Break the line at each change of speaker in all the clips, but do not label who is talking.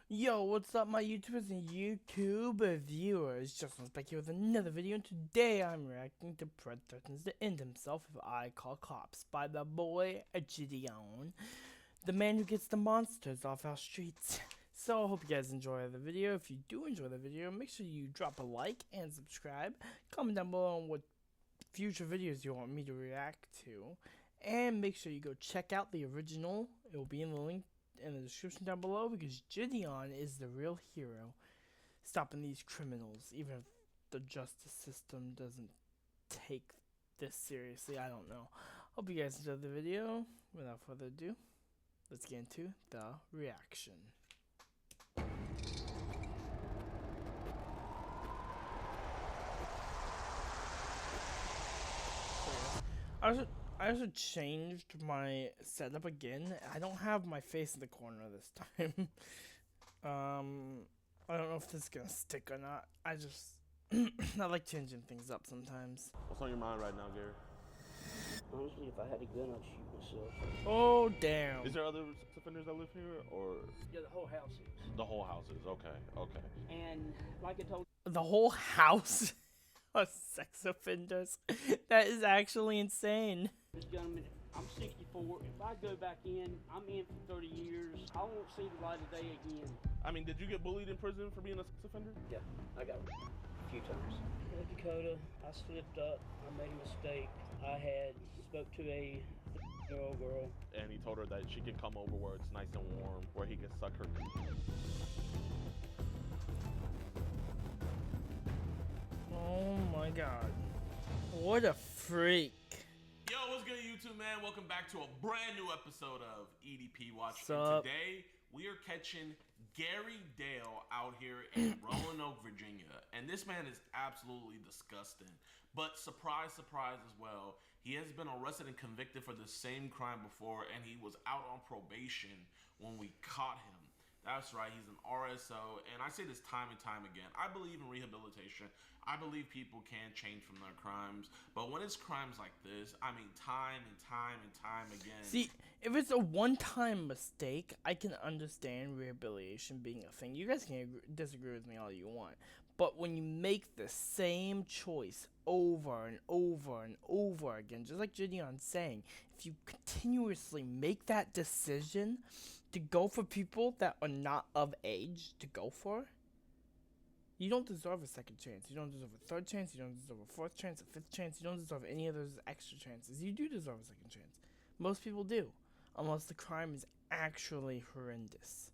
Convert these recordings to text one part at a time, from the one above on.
Yo, what's up my YouTubers and YouTube viewers? Justin's back here with another video, and today I'm reacting to PRED threatens to end himself if I call cops by the boy Gideon, the man who gets the monsters off our streets. So I hope you guys enjoy the video. If you do enjoy the video, make sure you drop a like and subscribe. Comment down below on what future videos you want me to react to. And make sure you go check out the original. It will be in the link in the description down below, because Gideon is the real hero stopping these criminals, even if the justice system doesn't take this seriously. I don't know. Hope you guys enjoyed the video. Without further ado, let's get into the reaction. I also changed my setup again. I don't have my face in the corner this time. I don't know if this is gonna stick or not. I like changing things up sometimes.
What's on your mind right now, Gary?
Honestly, if I had a gun, I'd shoot myself.
Oh, damn.
Is there other offenders that live here, or?
Yeah, the whole house is.
The whole house is, okay.
And like I told
The whole house of sex offenders? That is actually insane.
this gentleman, I'm 64. If I go back in, I'm in for 30 years. I won't see the light of day again.
I mean, did you get bullied in prison for being a sex offender?
Yeah, I got it a few times. North Dakota, I slipped up. I made a mistake. I had spoke to a year-old girl.
And he told her that she can come over where it's nice and warm, where he can suck her.
Oh my god. What a freak.
Yo, what's good, YouTube, man? Welcome back to a brand new episode of EDP Watch.
What's up?
Today, we are catching Gary Dale out here in Roanoke, Virginia. And this man is absolutely disgusting. But surprise, surprise as well, he has been arrested and convicted for the same crime before, and he was out on probation when we caught him. That's right, he's an RSO, and I say this time and time again. I believe in rehabilitation. I believe people can change from their crimes, but when it's crimes like this, I mean, time and time again.
See, if it's a one-time mistake, I can understand rehabilitation being a thing. You guys can disagree with me all you want, but when you make the same choice over and over and over again, just like Gideon's saying, if you continuously make that decision to go for people that are not of age to go for, you don't deserve a second chance. You don't deserve a third chance. You don't deserve a fourth chance, a fifth chance. You don't deserve any of those extra chances. You do deserve a second chance. Most people do, unless the crime is actually horrendous.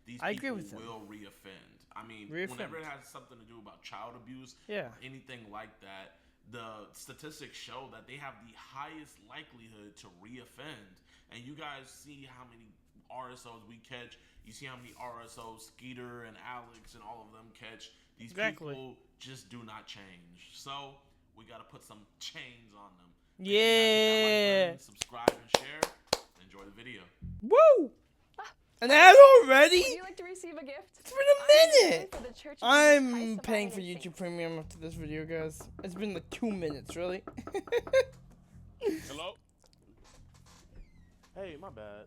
These
I agree
people
with him.
will reoffend. I mean,
Reoffend.
whenever it has something to do about child abuse,
Yeah.
anything like that, the statistics show that they have the highest likelihood to reoffend. And you guys see how many RSOs we catch. You see how many RSOs Skeeter and Alex and all of them catch. These people just do not change. So we got to put some chains on them. Make sure you guys hit that like button, subscribe and share. Enjoy the video.
Woo! An ad already?
Would you like to receive a gift?
It's been a minute!
For the Church of Jesus
I'm
Christ of
paying for
Latter-day
YouTube
Saints.
Premium after this video, guys. It's been like 2 minutes, really.
Hello? Hey, my bad.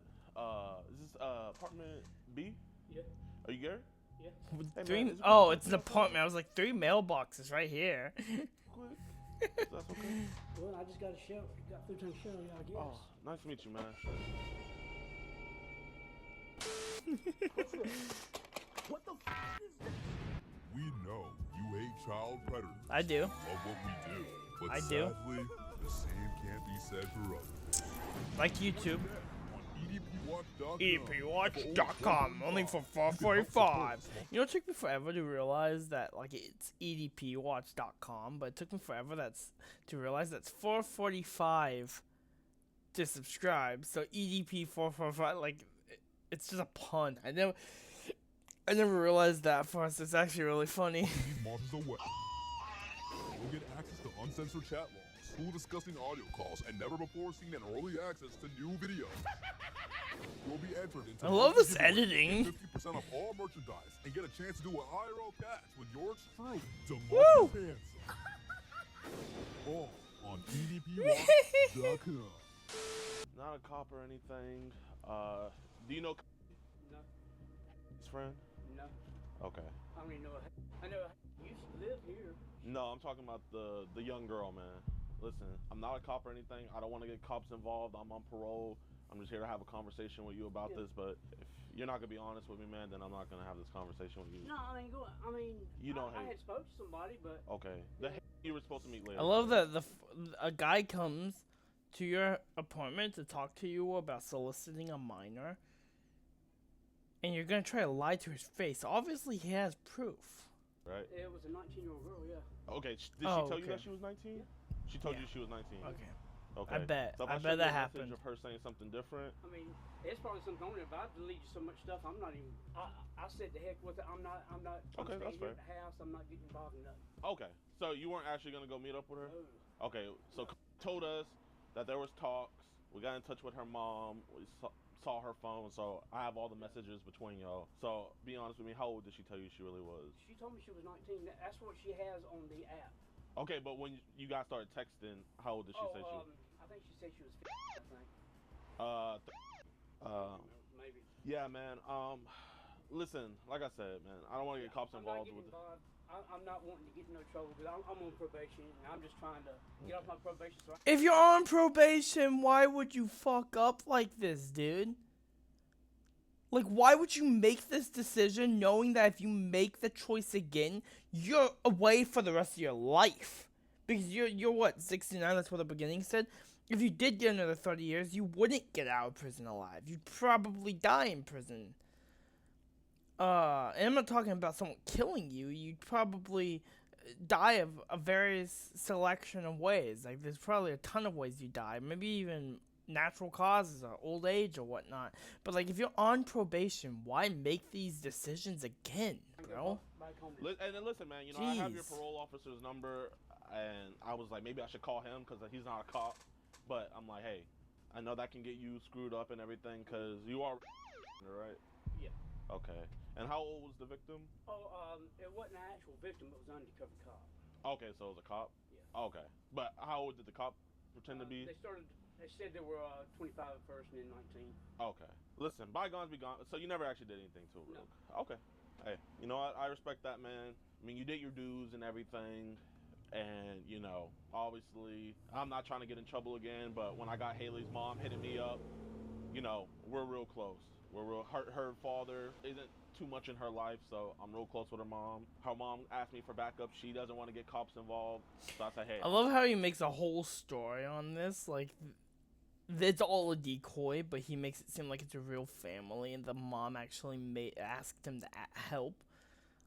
Is this apartment B?
Yeah.
Are you Gary?
Yeah.
Hey,
Three.
man, is it
Oh,
cool
it's an
if you
apartment. I was like 3 mailboxes right here.
quick? That's okay.
Well, I just got a show. Got through to show you, I guess.
Oh, nice to meet you, man.
What the f is that?
We know you hate child predators.
I do.
Love what we do, but
I do.
sadly, the same can't be said for others.
Like YouTube.
On
EDPWatch.com, only for $4.45. You know, it took me forever to realize that, like, it's EDPWatch.com, but it took me forever to realize that's $4.45 to subscribe. So EDP445, like, it's just a pun. I never realized that first. It's actually really funny.
These monsters away. You'll get access to uncensored chat logs, cool disgusting audio calls, and never before seen and early access to new videos. You'll be entered into
I love this
monthly giveaways,
editing.
get 50% off all merchandise, and get a chance to do an IRL catch with yours truly,
Woo!
DeMarcus Hanson. All on EDPWatch.com.
Not a cop or anything. Do you know?
No.
He's
best friend?
No,
Okay.
I don't even know. I know you used to live here.
No, I'm talking about the young girl, man. Listen, I'm not a cop or anything. I don't want to get cops involved. I'm on parole. I'm just here to have a conversation with you about this. But if you're not gonna be honest with me, man, then I'm not gonna have this conversation with you.
No, I mean,
You don't
I
hate.
had spoke to somebody, but
Okay. The you were supposed to meet later.
I love that a guy comes to your appointment to talk to you about soliciting a minor, and you're gonna try to lie to his face. Obviously, he has proof.
Right.
it was a 19-year-old girl. Yeah.
Okay. Did she
Oh,
tell you
okay.
that she was 19? She told
Yeah.
you she was 19.
Okay.
Okay.
I bet.
So if
I
show
bet
you
that
a
happened.
message of her saying something different.
I mean, it's probably something on there, but I deleted so much stuff. I'm not even. I said the heck with it. I'm not. I'm
Okay,
staying
that's
here
fair.
at the house. I'm not getting involved in nothing.
Okay. So you weren't actually gonna go meet up with her?
Oh.
Okay. So told us that there was talks. We got in touch with her mom. We saw her phone. So I have all the messages between y'all. So be honest with me. How old did she tell you she really was?
She told me she was 19. That's what she has on the app.
Okay, but when you guys started texting, how old did she say she was?
I think she said she was 50, I think. Maybe.
Yeah, man. Listen, like I said, man, I don't want to get cops
I'm not
involved
getting
with it.
involved. I'm not wanting to get in no trouble because I'm on probation and I'm just trying to get off my probation. So
If you're on probation, why would you fuck up like this, dude? Like, why would you make this decision knowing that if you make the choice again, you're away for the rest of your life? Because you're what, 69? That's what the beginning said. If you did get another 30 years, you wouldn't get out of prison alive. You'd probably die in prison. And I'm not talking about someone killing you. You'd probably die of a various selection of ways. Like, there's probably a ton of ways you die. Maybe even natural causes or old age or whatnot. But, like, if you're on probation, why make these decisions again, bro?
And then listen, man, you know, I have your
Jeez.
parole officer's number, and I was like, maybe I should call him because he's not a cop. But I'm like, hey, I know that can get you screwed up and everything because you are right?
Yeah.
Okay. And how old was the victim?
It wasn't an actual victim. It was an undercover cop.
Okay, so it was a cop?
Yeah.
Okay. But how old did the cop pretend to be?
They said they were 25 at first and then 19.
Okay. Listen, bygones be gone. So you never actually did anything to her?
No.
Okay. Hey, you know what? I respect that, man. I mean, you did your dues and everything. And, you know, obviously, I'm not trying to get in trouble again, but when I got Haley's mom hitting me up, you know, we're real close. Her father isn't too much in her life, so I'm real close with her mom. Her mom asked me for backup. She doesn't want to get cops involved. So I said, hey.
I love how he makes a whole story on this. Like, it's all a decoy, but he makes it seem like it's a real family, and the mom actually asked him to help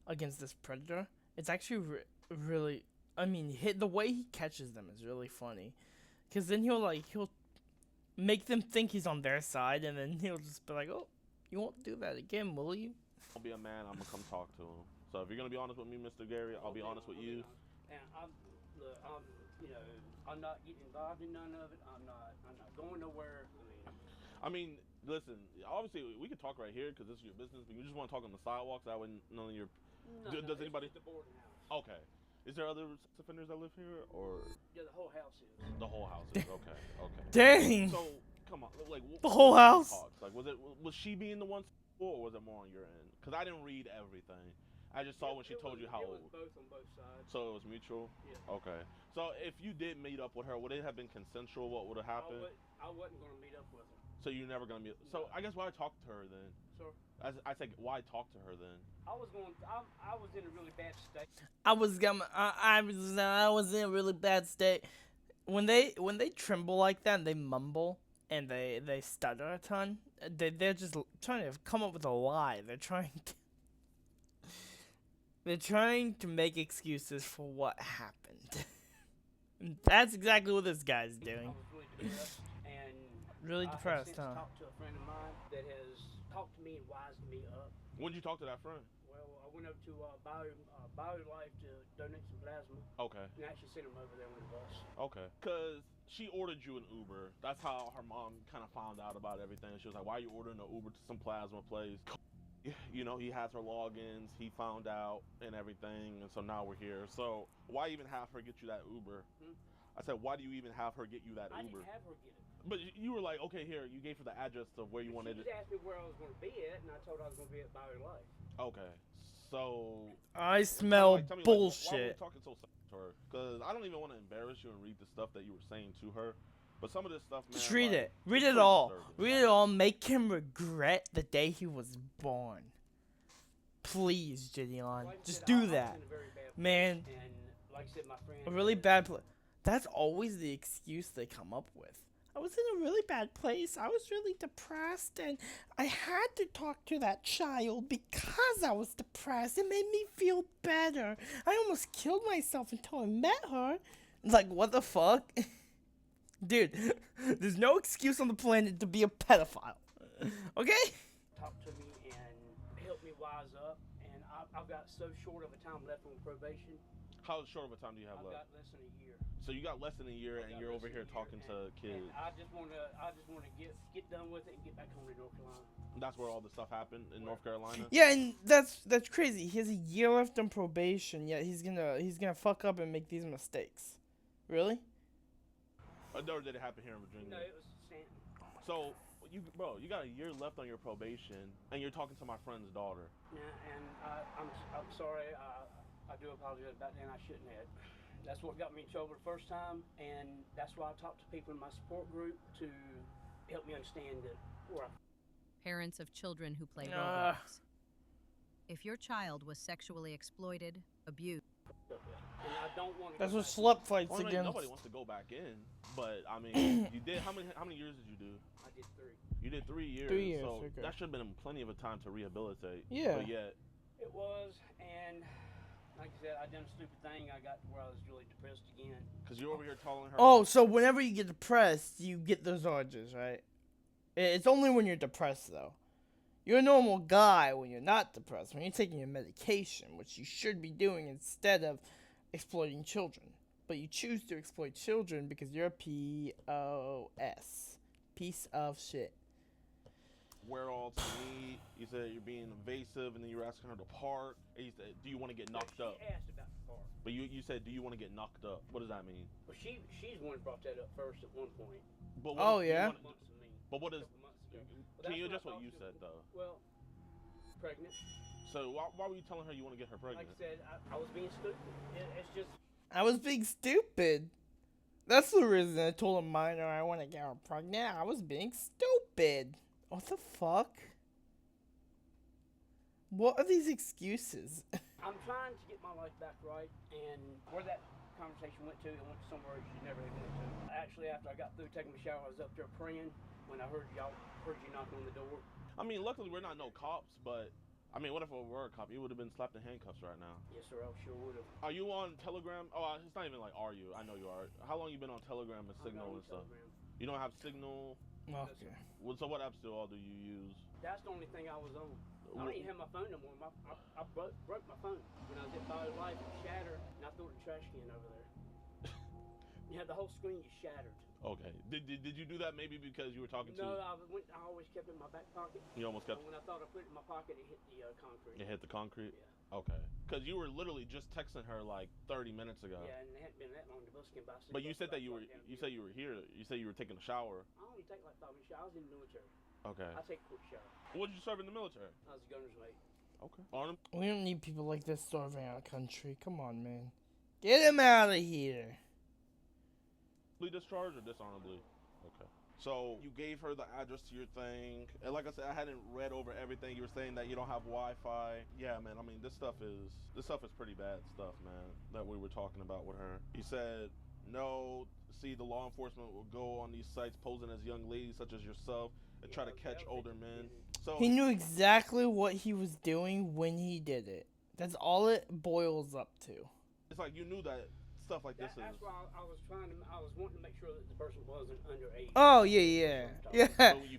against this predator. It's actually really... I mean, the way he catches them is really funny. Because then he'll make them think he's on their side, and then he'll just be like, oh, you won't do that again, will you?
I'll be a man. I'm going to come talk to him. So if you're going to be honest with me, Mr. Gary, I'll be honest with you.
And I'm not getting involved in none of it. I'm not going nowhere.
I mean, listen, obviously we could talk right here because this is your business, but you just want to talk on the sidewalks. That way none of your... Does anybody...
It's the boarding house.
Okay. Is there other offenders that live here, or...?
Yeah, the whole house is.
The whole house is, okay.
Dang!
So, come on, like...
The whole house?
Like, was she being the one, or was it more on your end? Because I didn't read everything. I just saw when she told you how old.
It was both on both sides.
So it was mutual?
Yeah.
Okay. So if you did meet up with her, would it have been consensual? What would have happened?
I wasn't going to meet up with her.
So you're never going to meet... So I guess why talk to her then?
Sure.
I said, why talk to her then?
I was in a really bad state.
I was in a really bad state. When they tremble like that and they mumble and they stutter a ton, they're just trying to come up with a lie. They're trying to make excuses for what happened. And that's exactly what this guy's doing.
I was really depressed, and
Really depressed,
I have since
huh?
talked to a friend of mine that has talked to me and wised me up.
When did you talk to that friend?
Well, I went up to BioLife to donate some plasma,
Okay.
and actually sent him over there with a bus.
Okay. Because she ordered you an Uber. That's how her mom kind of found out about everything. She was like, why are you ordering an Uber to some plasma place? You know, he has her logins. He found out and everything. And so now we're here. So why even have her get you that Uber? I said, why do you even have her get you that
I
Uber?
didn't have her get it.
But you were like, okay, here, you gave her the address of where you wanted
She
it.
just asked me where I was going to be at, and I told her I was going to be at Bowery Life.
Okay, so
I smell
tell me, why were we
bullshit.
talking so to her? Because I don't even want to embarrass you and read the stuff that you were saying to her. But some of this stuff, man.
Just read
like,
it. Read
it's
it
pretty
all.
disturbing.
Read it all. Make him regret the day he was born. Please, Gideon.
Like I
Just
said,
do
I was
that.
in a very bad place,
Man,
and like I said, my friend.
a really bad place. That's always the excuse they come up with. I was in a really bad place. I was really depressed, and I had to talk to that child because I was depressed. It made me feel better. I almost killed myself until I met her. Like, what the fuck? Dude, there's no excuse on the planet to be a pedophile. Okay?
Talked to me and helped me wise up, and I've got so short of a time left on probation.
How short of a time do you have
I've
left?
got less than a year.
So you got less than a year, and you're over here talking to kids.
And I just want to get done with it and get back home to North Carolina.
That's where all the stuff happened in North Carolina.
Yeah, and that's crazy. He has a year left on probation, yet he's gonna fuck up and make these mistakes. Really?
Or did it happen here in Virginia?
No, it was Stanton.
So you got a year left on your probation, and you're talking to my friend's daughter.
Yeah, and I'm sorry. I do apologize about that. And I shouldn't have. That's what got me in trouble the first time, and that's why I talk to people in my support group to help me understand that where I.
Parents of children who play
Ah.
Roblox. If your child was sexually exploited, abused,
And I don't want to.
That's
go
what
back.
slut fights
Well, I mean,
against.
nobody wants to go back in, but I mean, you did. How many years did you do?
I did 3.
You did 3 years.
3 years,
So
okay.
that should have been plenty of a time to rehabilitate.
Yeah.
But yet,
It was, and like I said, I done a stupid thing. I got to where I was really depressed again.
because you're over here telling her.
Oh, so whenever you get depressed, you get those urges, right? It's only when you're depressed, though. You're a normal guy when you're not depressed, when you're taking your medication, which you should be doing instead of exploiting children. But you choose to exploit children because you're a POS. Piece of shit.
Where all to meet. You said you're being invasive, and then you were asking her to park. And you said, "Do you want to get knocked up?"
She asked about the car.
But you said, "Do you want to get knocked up?" What does that mean?
Well, she's the one who brought that up first at one point.
But
Oh,
do you
yeah?
want-
Months of me.
But what
a
is?
couple months ago. Well,
Can you
that's
address
I
what you
talked to
said
her.
though?
Well, pregnant.
So why were you telling her you want to get her
Like
pregnant?
I said, I was being stupid. It's just.
I was being stupid. That's the reason I told a minor I want to get her pregnant. I was being stupid. What the fuck? What are these excuses?
I'm trying to get my life back right, and where that conversation went to, it went somewhere it should never have went to. Actually, after I got through taking a shower, I was up there praying when I heard you knocking on the door.
I mean, luckily we're not no cops, but I mean, what if we were a cop? You would have been slapped in handcuffs right now.
Yes, sir, I sure would have.
Are you on Telegram? Oh, it's not even like, are you? I know you are. How long you been on Telegram and Signal and stuff? You don't have Signal?
Okay.
So what apps do you use?
That's the only thing I was on. I don't even have my phone no more. I broke my phone when I was at Bowery Life. It shattered, and I threw it in the trash can over there. Yeah, the whole screen is shattered.
Okay. Did you do that maybe because you were talking
No,
to?
I always kept it in my back pocket.
You almost kept.
And when I thought I put it in my pocket, it hit the concrete.
It hit the concrete.
Yeah.
Okay. Because you were literally just texting her like 30 minutes ago.
Yeah, and it hadn't been that long. The bus came by.
But you said that you were here. You said you were taking a shower.
I only take like 5 minutes shower. I was in the military.
Okay.
I take a quick shower.
What did you serve in the military?
I was a gunner's mate.
Okay. Armed?
We don't need people like this serving our country. Come on, man. Get him out of here.
Discharged or dishonorably? Okay. So you gave her the address to your thing, and like I said, I hadn't read over everything. You were saying that you don't have Wi-Fi. Yeah, man. I mean, this stuff is pretty bad stuff, man. That we were talking about with her. You said no. See, the law enforcement will go on these sites posing as young ladies such as yourself and try to catch older men. So
He knew exactly what he was doing when he did it. That's all it boils up to.
it's like you knew that stuff like this
That's
is.
why I was wanting to make sure that the person wasn't underage.
Oh, yeah. Yeah,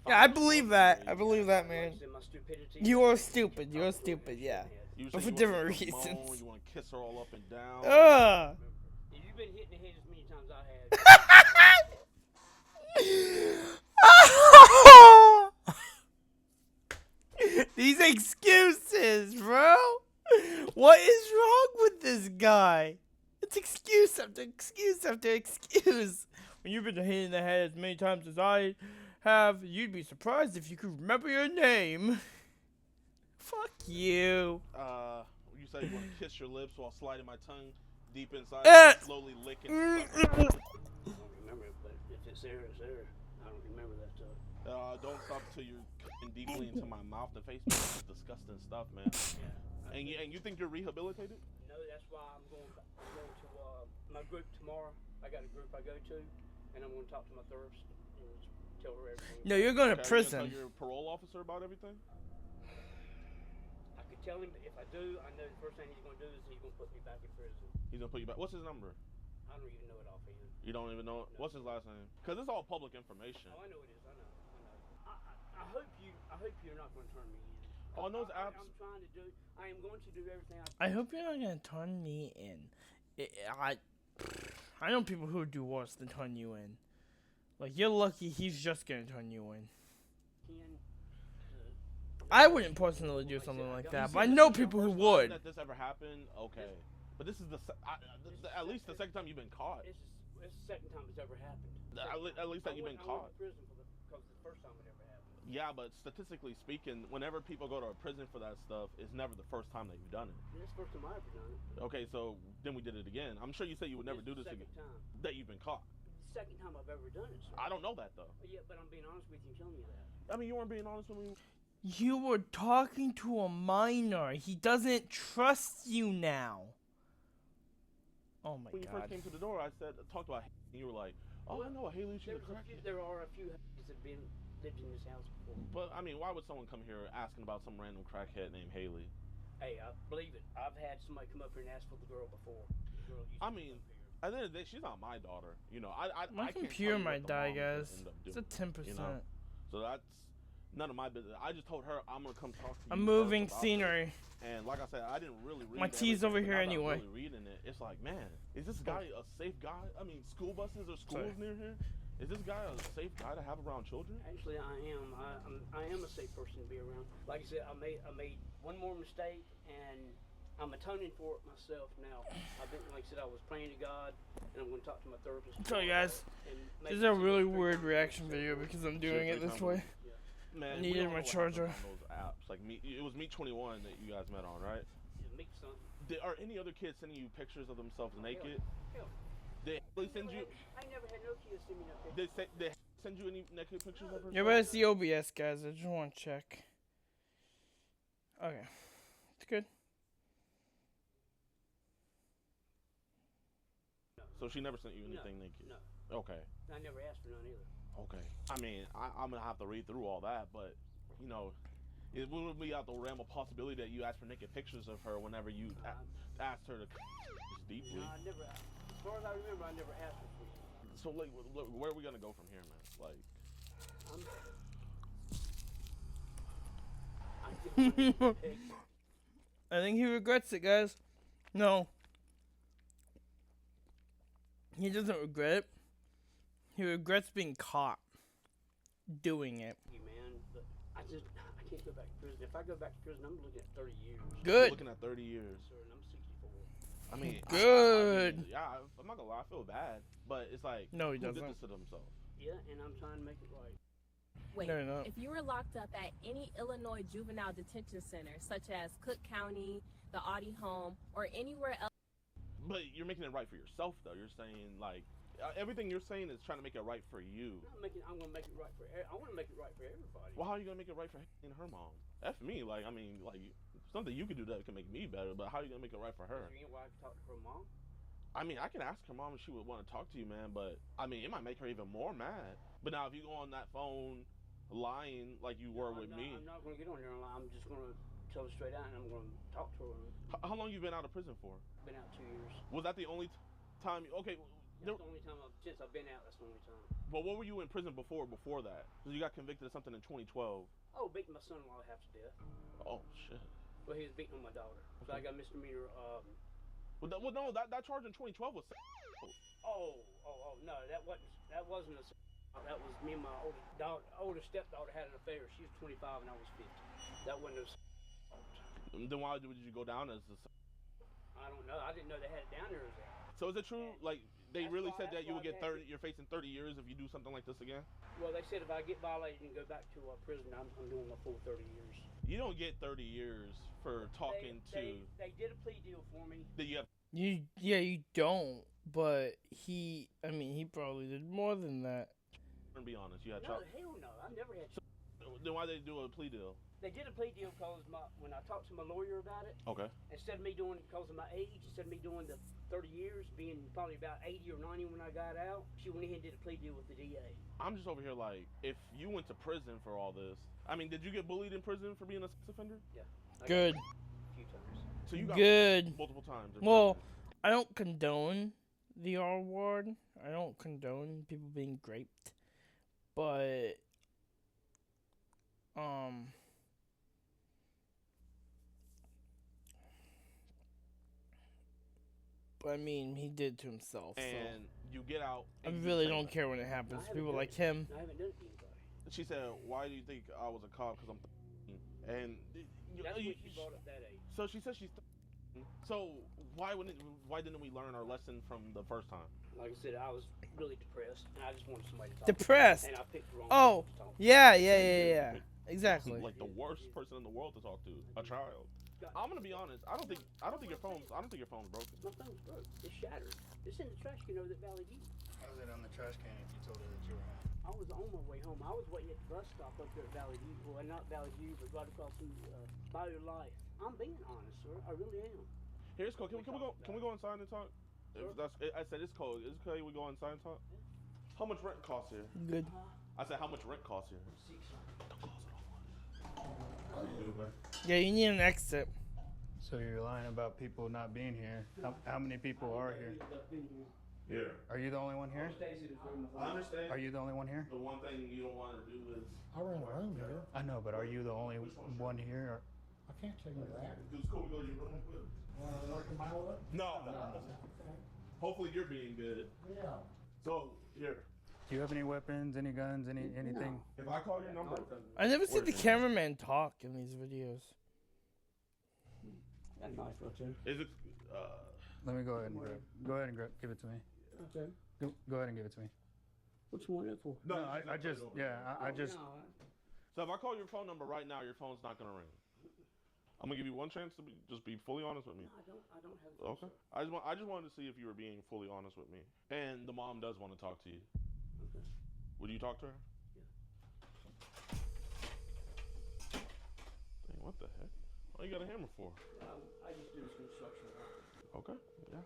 I believe that. I believe that, man.
My stupidity.
You are stupid. You're stupid, yeah.
You
But
say
for
you
different
wanna
reasons.
moan, you want to kiss her all up and down.
Ugh.
You've been hitting the head as many times as I have.
These excuses, bro. What is wrong with this guy? It's excuse after excuse after excuse. when you've been hit in the head as many times as I have, you'd be surprised if you could remember your name. Fuck you.
You say you want to kiss your lips while sliding my tongue deep inside, slowly licking.
I don't remember it, but if it's there, it's there. I don't remember that stuff.
Don't stop till you're cutting deeply into my mouth and face. This is disgusting stuff, man.
Yeah.
And you think you're rehabilitated?
No, that's why I'm going to my group tomorrow. I got a group I go to, and I'm going to talk to my therapist and tell her everything.
No, you're going to
Okay,
prison.
Tell your parole officer about everything?
I could tell him, but if I do, I know the first thing he's going to do is he's going to put me back in prison.
He's gonna put you back. What's his number?
I don't even know it offhand.
You don't even know it?
No.
What's his last name? Because it's all public information.
Oh, I know it is. I know. I hope you're not going to turn me in.
On those apps,
I'm trying to do. I am going to do everything
I hope you're not going to turn me in. I know people who do worse than turn you in. Like, you're lucky he's just going to turn you in.
can.
I wouldn't personally do something like that, but I know people who would.
that this ever happened, okay. But this is at least the second time you've been caught.
It's the second time it's ever happened.
At least that you've been caught.
I went to prison because the first time it ever happened.
Yeah, but statistically speaking, whenever people go to a prison for that stuff, it's never the first time that you've done it.
It's the first time I ever done it.
Okay, so then we did it again. I'm sure you say you would never
It's
do
the
this
second
again.
time.
That you've been caught.
The second time I've ever done it, sir.
I don't know that though.
Yeah, but I'm being honest with you and telling you that.
I mean, you weren't being honest with me.
You were talking to a minor. He doesn't trust you now. Oh my
When you first
god.
came to the door, I talked about, and you were like, "Oh, I know a Haley. She's a crackhead."
There are a few Haleys that have lived in this house before.
But I mean, why would someone come here asking about some random crackhead named Haley?
Hey, I believe it. I've had somebody come up here and ask for the girl before. The girl used
I
to
mean,
come up here.
at the end of the day, she's not my daughter. You know, I
My
can't
computer
tell you what
might
the
die,
mom is gonna
guys.
end up
It's a
doing,
10%.
you know? So that's none of my business. I just told her I'm gonna come talk to you.
I'm
first
moving
about
scenery.
this. And like I said, I didn't really read
My tea's
everything,
over
but
here
now that I'm
anyway.
Really reading it, it's like, man, is this guy a safe guy? I mean, school buses or schools near here? Is this guy a safe guy to have around children?
Actually, I am. I am a safe person to be around. Like I said, I made one more mistake, and I'm atoning for it myself now. I've been, like I said, I was praying to God, and I'm going to talk to my therapist.
So guys,
and
this
make
is a
decisions
really
3
weird
times a
reaction
week.
video because I'm doing it this way.
Man,
Needed
we don't
my
know what
charger.
happens on those apps. Like it was Meet 21 that you guys met on, right?
Yeah, make something.
Are any other kids sending you pictures of themselves naked?
Hell,
Did they send you?
I never had no kids send me no pictures.
They send you any naked pictures of her?
Yeah, but it's the OBS, guys. I just want to check. Okay. It's good.
So she never sent you anything
No,
naked?
no.
Okay.
I never asked for none either.
Okay. I mean, I'm gonna have to read through all that, but you know, it wouldn't be out the realm of possibility that you asked for naked pictures of her whenever you asked her to just deeply.
No, I never. As far as I remember, I never asked for it.
So like, where are we gonna go from here, man? Like,
I think he regrets it, guys. No. He doesn't regret it. He regrets being caught doing it.
You man, but I can't go back to prison. If I go back to prison, I'm looking at 30 years.
Good.
looking at 30 years.
Sir, and I'm 64.
I mean,
Good.
I'm not gonna lie, I feel bad, but it's like,
No, he
who did
doesn't.
this to themselves?
Yeah, and I'm trying to make it right.
Wait,
No, you're not.
if you were locked up at any Illinois juvenile detention center, such as Cook County, the Audi Home, or anywhere else,
But you're making it right for yourself, though. You're saying like everything you're saying is trying to make it right for you.
I'm gonna make it right for. I want to make it right for everybody.
Well, how are you gonna make it right for her and her mom? F me, like I mean, like something you could do that can make me better. But how are you gonna make it right for her?
Is there any way I can talk to her mom?
I mean, I can ask her mom if she would want to talk to you, man. But I mean, it might make her even more mad. But now, if you go on that phone lying like you were with me,
I'm not gonna get on there and lie. I'm just gonna tell her straight out, and I'm gonna talk to her.
how long you been out of prison for?
Been out 2 years.
Was that the only time? Okay.
That's the only time since I've been out. That's the only time.
But what were you in prison before that? Because you got convicted of something in 2012.
Oh, beating my son-in-law half to death.
Oh shit.
Well, he was beating on my daughter. So I got misdemeanor.
Well, no, that charge in 2012 was.
No, that wasn't a. That was me and my older stepdaughter had an affair. She was 25 and I was 50. That wasn't a.
Then why did you go down as a?
I don't know. I didn't know they had it down there as that.
So is it true? Like they
That's
really
why-
said
that's
that you
why
would get
I had
30. You're facing 30 years if you do something like this again.
Well, they said if I get violated and go back to prison, I'm doing my full 30 years.
You don't get 30 years for talking
They did a plea deal for me.
that you have.
You don't. But he probably did more than that.
And be honest, you had
No,
child.
hell no. I never had.
Then why they do a plea deal?
They did a plea deal because when I talked to my lawyer about it,
Okay.
instead of me doing it because of my age, instead of me doing the 30 years, being probably about 80 or 90 when I got out, she went ahead and did a plea deal with the DA.
I'm just over here like, if you went to prison for all this, I mean, did you get bullied in prison for being a sex offender?
Yeah.
Good.
A few times.
So you got
Good.
multiple times. in
Well,
prison.
I don't condone the R word. I don't condone people being raped. But I mean, he did to himself.
And you get out.
So I
and you
really
say
don't
that.
care when it happens.
I haven't
People
done
like
it.
him.
I haven't done it to anybody.
She said, "Why do you think I was a cop? Because I'm 13." And
That's when she brought up that age.
so she says she's 13. So why didn't we learn our lesson from the first time?
Like I said, I was really depressed, and I just wanted somebody to talk
Depressed.
to. And I picked the wrong
Oh,
person to talk to.
yeah. Exactly.
Like the worst person in the world to talk to, a child. I'm gonna be honest. I don't think your phone's broken.
My phone's broke. It's shattered. It's in the trash can over at Valley View.
How was it on the trash can if you told her that you were home?
I was on my way home. I was waiting at the bus stop up there at Valley View. Well, not Valley View, but right across from Bio Life. I'm being honest, sir. I really am.
Here's cold. Can we go inside and talk?
Sure.
I said it's cold. Is it okay we go inside and talk? How much rent costs here?
Good.
I said how much rent costs here?
Yeah, you need an exit.
So you're lying about people not being here. How many people are here?
Here.
Are you the only one here?
I understand.
Are you the only one here?
The one thing you don't want to do is.
I run a room here.
I know, but are you the only one here?
I can't tell you that.
It's cool. We go to your room.
Work a mile up?
No. Hopefully you're being good.
Yeah.
So here.
Do you have any weapons, any guns, anything?
If I call your number.
I never see
Where's
the
your
cameraman talk in these videos.
That's nice, too.
Is it?
Let me go ahead and give it to me.
Okay.
Go ahead and give it to me.
What you want it for?
No, I just
So if I call your phone number right now, your phone's not gonna ring. I'm gonna give you one chance to be fully honest with me.
No, I don't have.
Okay. I just wanted to see if you were being fully honest with me. And the mom does want to talk to you.
Okay.
Would you talk to her?
Yeah.
Dang, what the heck? What you got a hammer for?
I just do this construction work.
Okay. Yeah.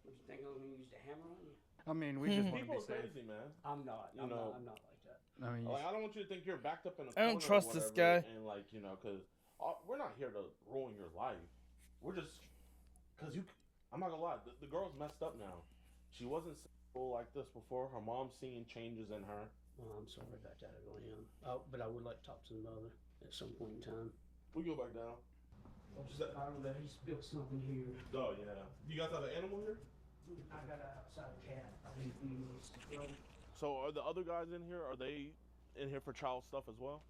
What you think I'm gonna use the hammer on you?
I mean, we just want to
People
be
are
safe.
crazy, man.
I'm not.
You
I'm
know-
not. I'm not like that.
I mean,
Like, I don't want you to think you're backed up in a
I don't
corner or
trust this
whatever,
guy.
And like, because we're not here to ruin your life. We're just because you. I'm not gonna lie. The girl's messed up now. She wasn't sexual like this before. Her mom's seeing changes in her.
Well, I'm sorry about that. I really am. But I would like to talk to the mother at some point in time.
We go back down.
I don't know. He spilled something here.
Oh yeah. You guys have an animal here?
I got an outside cat.
So are the other guys in here? Are they in here for child stuff as well?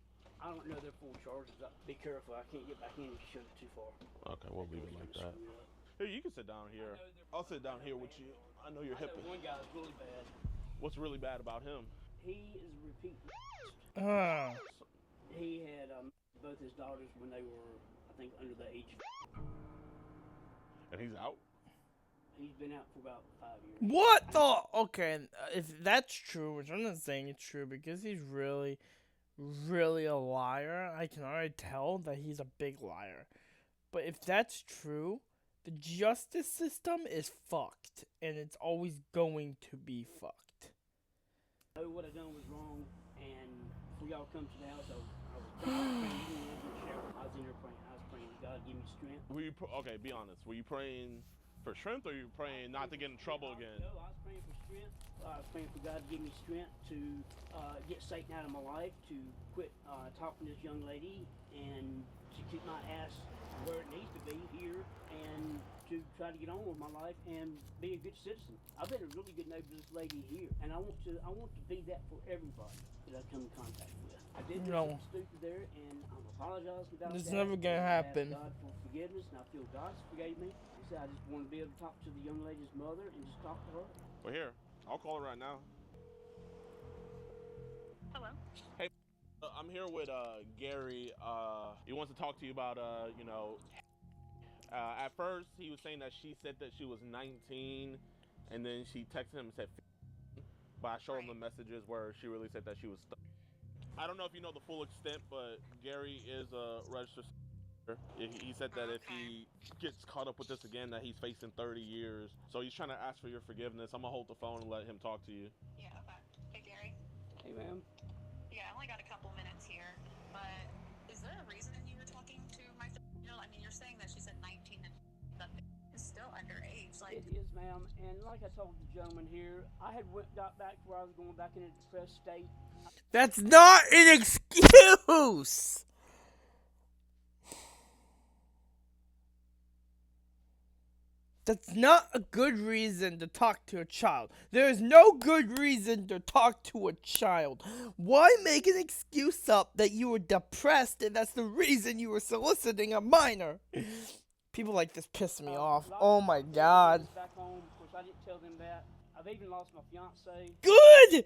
I don't know their full charges. Be careful. I can't get back in if you shove it too far.
Okay, we'll leave it like that. Here, you can sit down here. I'll sit down here with you. I know you're
I
hip.
know one guy's really bad.
What's really bad about him?
He is a repeat.
Ah.
He had both his daughters when they were, I think, under the age.
And he's out?
He's been out for about 5 years.
What the? Okay, if that's true, which I'm not saying it's true because he's really, really a liar. I can already tell that he's a big liar. But if that's true, the justice system is fucked, and it's always going to be fucked.
I know what I done was wrong, and before y'all come to the house, I was praying. I was in there praying. I was praying, God, give me strength.
Were you okay? Be honest. Were you praying for strength, or were you praying not to get in trouble again?
No, I was praying for strength. I was praying for God to give me strength to get Satan out of my life, to quit talking to this young lady, and to keep my ass where it needs to be here, and to try to get on with my life and be a good citizen. I've been a really good neighbor to this lady here, and I want to be that for everybody that I come in contact with. I did something stupid there, and I'm apologizing about
It's
that.
never gonna
I ask
happen.
God for forgiveness, and I feel God's forgave me. He said, I just want to be able to talk to the young lady's mother and just talk to her.
Well, here, I'll call her right now.
Hello.
Hey, I'm here with Gary. He wants to talk to you about, you know, at first he was saying that she said that she was 19, and then she texted him and said 15, but I showed him the messages where she really said that she was I don't know if you know the full extent, but Gary is a registered he said that if he gets caught up with this again, that he's facing 30 years. So he's trying to ask for your forgiveness. I'm gonna hold the phone and let him talk to you.
Yeah, okay. Hey, Gary.
Hey, ma'am.
Yeah, I only got a couple minutes here, but is there a reason you were talking to my I mean, you're saying that she said 19 and that is still underage. Like,
It is, ma'am. And like I told the gentleman here, I had got back to where I was going back in a depressed state.
That's not an excuse! That's not a good reason to talk to a child. There is no good reason to talk to a child. Why make an excuse up that you were depressed and that's the reason you were soliciting a minor? People like this piss me off. Oh my god.
Back home, of course, I didn't tell them that. I've even lost my fiance.
Good!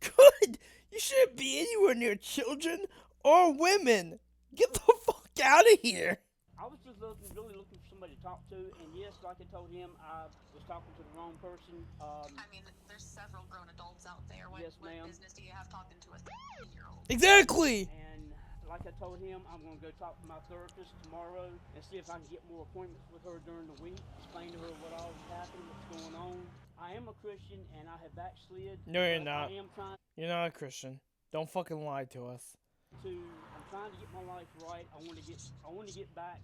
Good! You shouldn't be anywhere near children or women. Get the fuck out of here.
I was just really looking for somebody to talk to, and yes, like I told him, I was talking to the wrong person.
I mean, there's several grown adults out there. What business do you have talking to a 13-year-old?
Exactly!
And like I told him, I'm going to go talk to my therapist tomorrow and see if I can get more appointments with her during the week, explain to her what all has happened, what's going on. I am a Christian, and I have backslid.
No, you're not.
I am trying.
You're not a Christian. Don't fucking lie to us.
I'm trying to get my life right. I want to get back.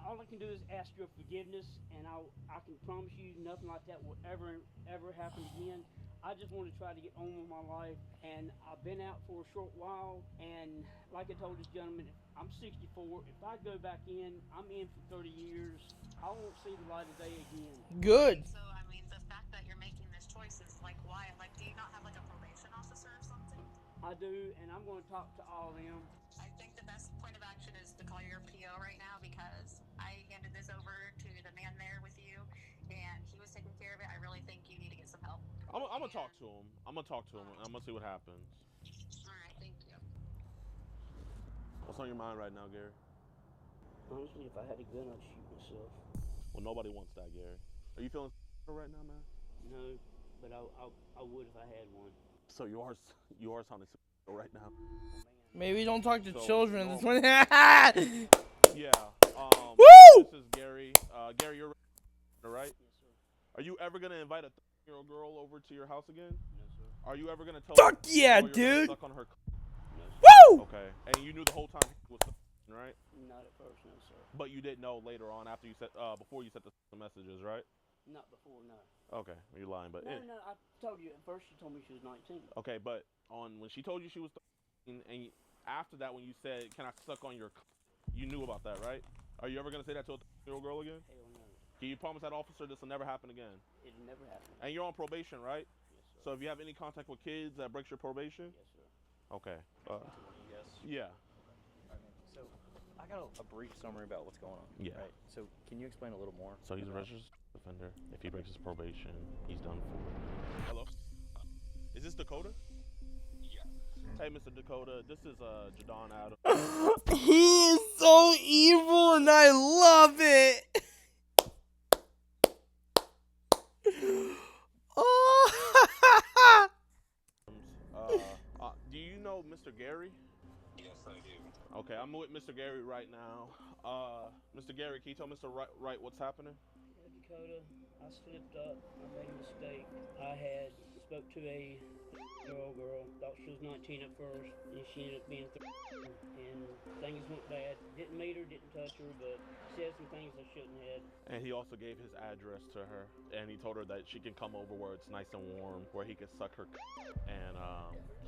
All I can do is ask your forgiveness, and I can promise you nothing like that will ever happen again. I just want to try to get on with my life, and I've been out for a short while, and like I told this gentleman, I'm 64. If I go back in, I'm in for 30 years. I won't see the light of day again.
Good.
So, I mean, the fact that you're making this choice is like, why? Like, do you not have like a probation officer or something?
I do, and I'm going to talk to all of them.
I think the best point of action is to call your PO right now, because I handed this over to the man there with you, and he was taking care of it. I really think you need to get some help.
I'm gonna talk to him. I'm gonna talk to him. I'm gonna see what happens.
All right, thank you.
What's on your mind right now, Gary?
Honestly, if I had a gun, I'd shoot myself.
Well, nobody wants that, Gary. Are you feeling right now, man?
No, but I would if I had one.
So you are sounding right now.
Maybe don't talk to children.
No.
This one.
Yeah.
Woo!
This is Gary. Gary, you're right.
Yes, sir.
Are you ever gonna invite a 13-year-old girl over to your house again?
No, sir.
Are you ever gonna tell
Fuck
her
yeah,
you're gonna
dude.
suck on her?
No, sir.
Woo!
Okay. And you knew the whole time he was right?
Not at first, no, sir.
But you didn't know later on after you said before you sent the messages, right?
Not before, no.
Okay, you're lying, but
No, I told you. At first, she told me she was 19.
okay, but when she told you she was 13, and after that, when you said, "Can I suck on your?" You knew about that, right? Are you ever gonna say that to a 13-year-old girl again?
Hell no.
Can you promise that officer this will never happen again?
It'll never happen.
And you're on probation, right?
Yes, sir.
So if you have any contact with kids, that breaks your probation.
Yes, sir.
Okay.
Yes.
Yeah.
So, I got a brief summary about what's going on.
Yeah.
Right. So, can you explain a little more?
So he's a registered offender. If he breaks his probation, he's done for. Hello. Is this Dakota?
Yeah.
Hey, Mr. Dakota. This is Jadon Adams.
He is so evil, and I love it. Oh.
Do you know Mr. Gary?
Yes, I do.
Okay, I'm with Mr. Gary right now. Mr. Gary, can you tell Mr. Wright what's happening?
Yeah, Dakota, I slipped up. I made a mistake. I had spoke to a girl. Thought she was 19 at first, and she ended up being 13. And things went bad. Didn't meet her, didn't touch her, but said some things I shouldn't have.
And he also gave his address to her, and he told her that she can come over where it's nice and warm, where he could suck her. And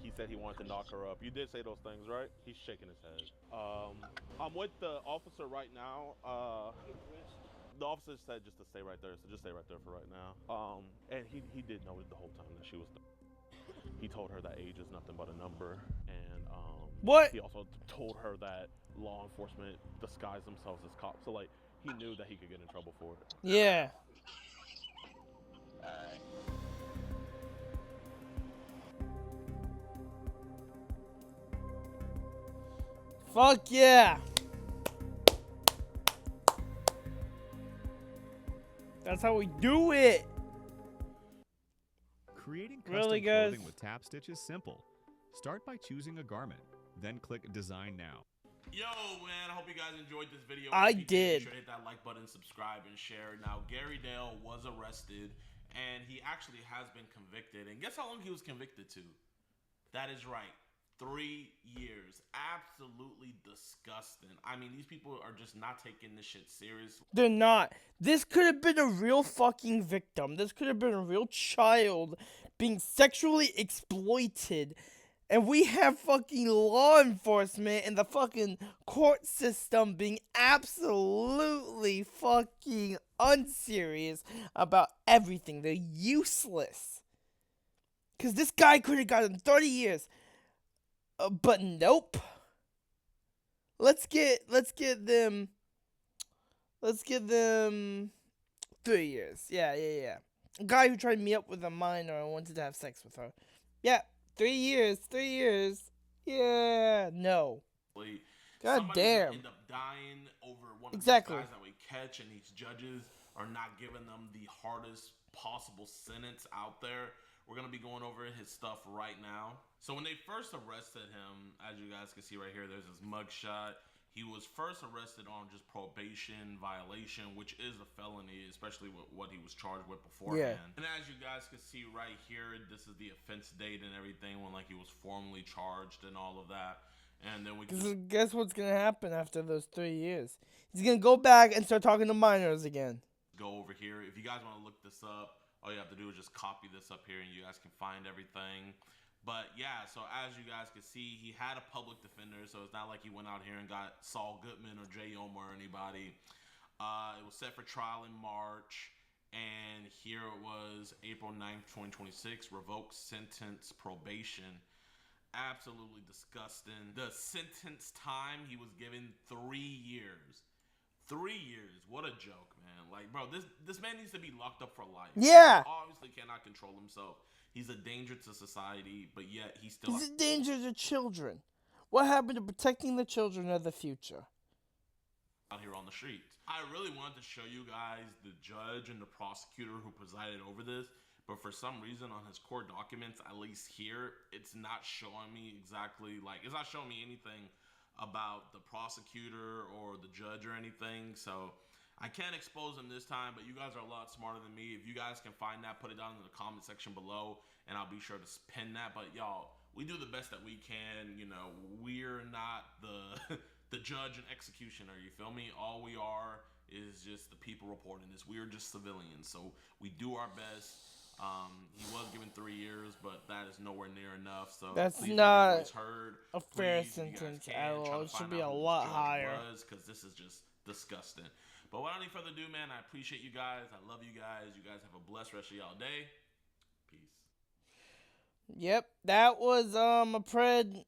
he said he wanted to knock her up. You did say those things, right? He's shaking his head. I'm with the officer right now. The officer said just to stay right there, so just stay right there for right now. And he did know the whole time that she was. he told her that age is nothing but a number, and
What?
he also told her that law enforcement disguise themselves as cops. So like he knew that he could get in trouble for it.
Yeah. Fuck yeah. That's how we do it.
Creating custom
Really, guys?
clothing with tap stitch is simple. Start by choosing a garment, then click Design Now.
Yo, man, I hope you guys enjoyed this video.
I
If you
did.
Make sure to hit that like button, subscribe, and share. Now, Gary Dale was arrested, and he actually has been convicted. And guess how long he was convicted to? That is right. 3 years. Absolutely disgusting. I mean, these people are just not taking this shit seriously.
They're not. This could have been a real fucking victim. This could have been a real child being sexually exploited. And we have fucking law enforcement and the fucking court system being absolutely fucking unserious about everything. They're useless. Because this guy could have gotten 30 years. But nope. Let's get them 3 years. Yeah. A guy who tried to meet up with a minor and wanted to have sex with her. Yeah, 3 years. 3 years. Yeah, no. God
Somebody's
damn.
gonna end up dying over one of
Exactly.
these guys that we catch, and these judges are not giving them the hardest possible sentence out there. We're going to be going over his stuff right now. So when they first arrested him, as you guys can see right here, there's his mugshot. He was first arrested on just probation violation, which is a felony, especially with what he was charged with beforehand.
Yeah.
And as you guys can see right here, this is the offense date and everything when like he was formally charged and all of that. And then we can just
Guess what's going to happen after those 3 years? He's going to go back and start talking to minors again.
go over here. If you guys want to look this up, all you have to do is just copy this up here and you guys can find everything. But yeah, so as you guys can see, he had a public defender, so it's not like he went out here and got Saul Goodman or Jay Omer or anybody. It was set for trial in March, and here it was April 9th, 2026, revoked sentence probation. Absolutely disgusting. The sentence time, he was given 3 years. 3 years. What a joke, man. Like, bro, this man needs to be locked up for life.
Yeah.
He obviously cannot control himself. He's a danger to society, but yet he's
He's a danger to children. What happened to protecting the children of the future?
Out here on the streets. I really wanted to show you guys the judge and the prosecutor who presided over this, but for some reason on his court documents, at least here, it's not showing me exactly, like, it's not showing me anything about the prosecutor or the judge or anything, so I can't expose him this time, but you guys are a lot smarter than me. If you guys can find that, put it down in the comment section below, and I'll be sure to pin that. But y'all, we do the best that we can. You know, we're not the the judge and executioner. You feel me? All we are is just the people reporting this. We are just civilians, so we do our best. He was given 3 years, but that is nowhere near enough. So
that's
please,
not
heard,
a fair
please,
sentence
can,
at all.
try to
It should
find
be
out
a
who this
lot
judge
higher.
because this is just disgusting. But without any further ado, man, I appreciate you guys. I love you guys. You guys have a blessed rest of y'all day. Peace.
Yep, that was a PRED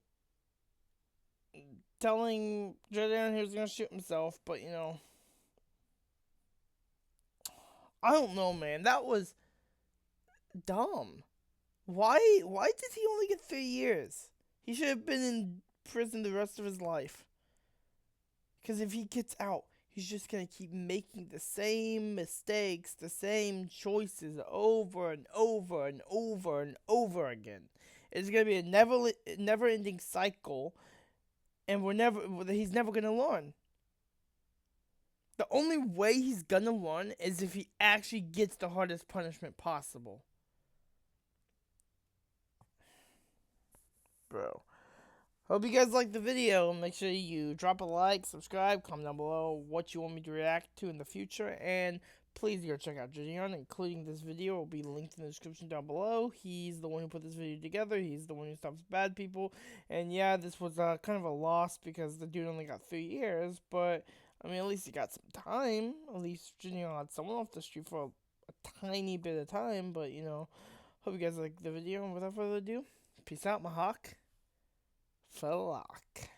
telling Jordan he was gonna shoot himself, but you know, I don't know, man. That was dumb. Why did he only get 3 years? He should have been in prison the rest of his life. Because if he gets out, he's just going to keep making the same mistakes, the same choices over and over and over and over again. It's going to be a never-ending cycle, and he's never going to learn. The only way he's going to learn is if he actually gets the hardest punishment possible. Bro. Hope you guys liked the video. Make sure you drop a like, subscribe, comment down below what you want me to react to in the future. And please go check out Gideon, including this video. Will be linked in the description down below. He's the one who put this video together. He's the one who stops bad people. And yeah, this was kind of a loss because the dude only got 3 years. But, I mean, at least he got some time. At least Gideon had someone off the street for a tiny bit of time. But, you know, hope you guys liked the video. And without further ado, Peace out, my hawk. Flock.